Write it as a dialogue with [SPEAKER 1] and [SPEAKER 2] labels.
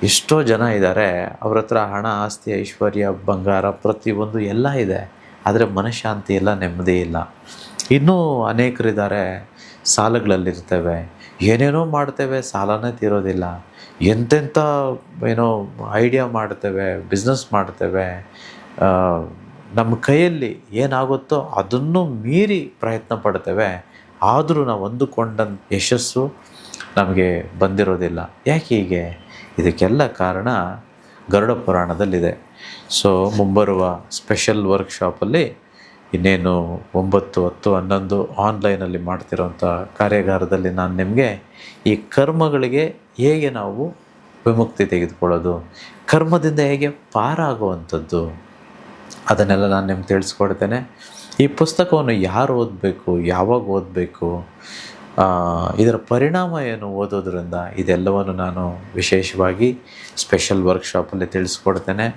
[SPEAKER 1] ಎಷ್ಟೋ ಜನ ಇದ್ದಾರೆ, ಅವ್ರ ಹತ್ರ ಹಣ, ಆಸ್ತಿ, ಐಶ್ವರ್ಯ, ಬಂಗಾರ ಪ್ರತಿಯೊಂದು ಎಲ್ಲ ಇದೆ. ಆದರೆ ಮನಃಶಾಂತಿ ಇಲ್ಲ, ನೆಮ್ಮದಿ ಇಲ್ಲ. ಇನ್ನೂ ಅನೇಕರಿದ್ದಾರೆ, ಸಾಲಗಳಲ್ಲಿರ್ತೇವೆ, ಏನೇನೋ ಮಾಡ್ತೇವೆ, ಸಾಲನೇ ತೀರೋದಿಲ್ಲ. ಎಂತೆಂಥ ಏನೋ ಐಡಿಯಾ ಮಾಡ್ತೇವೆ, ಬಿಸ್ನೆಸ್ ಮಾಡ್ತೇವೆ, ನಮ್ಮ ಕೈಯಲ್ಲಿ ಏನಾಗುತ್ತೋ ಅದನ್ನು ಮೀರಿ ಪ್ರಯತ್ನ ಪಡ್ತೇವೆ. ಆದರೂ ನಾವು ಅಂದುಕೊಂಡಂಥ ಯಶಸ್ಸು ನಮಗೆ ಬಂದಿರೋದಿಲ್ಲ. ಯಾಕೆ ಹೀಗೆ? ಇದಕ್ಕೆಲ್ಲ ಕಾರಣ ಗರುಡ ಪುರಾಣದಲ್ಲಿದೆ. ಸೊ ಮುಂಬರುವ ಸ್ಪೆಷಲ್ ವರ್ಕ್ಶಾಪಲ್ಲಿ ಇನ್ನೇನು 9, 10, 11 ಆನ್ಲೈನಲ್ಲಿ ಮಾಡ್ತಿರೋಂಥ ಕಾರ್ಯಾಗಾರದಲ್ಲಿ ನಾನು ನಿಮಗೆ ಈ ಕರ್ಮಗಳಿಗೆ ಹೇಗೆ ನಾವು ವಿಮುಕ್ತಿ ತೆಗೆದುಕೊಳ್ಳೋದು, ಕರ್ಮದಿಂದ ಹೇಗೆ ಪಾರಾಗುವಂಥದ್ದು, ಅದನ್ನೆಲ್ಲ ನಾನು ನಿಮ್ಗೆ ತಿಳಿಸ್ಕೊಡ್ತೇನೆ. ಈ ಪುಸ್ತಕವನ್ನು ಯಾರು ಓದಬೇಕು, ಯಾವಾಗ ಓದಬೇಕು, ಇದರ ಪರಿಣಾಮ ಏನು ಓದೋದ್ರಿಂದ, ಇದೆಲ್ಲವನ್ನು ನಾನು ವಿಶೇಷವಾಗಿ ಸ್ಪೆಷಲ್ ವರ್ಕ್ಶಾಪಲ್ಲಿ ತಿಳಿಸ್ಕೊಡ್ತೇನೆ.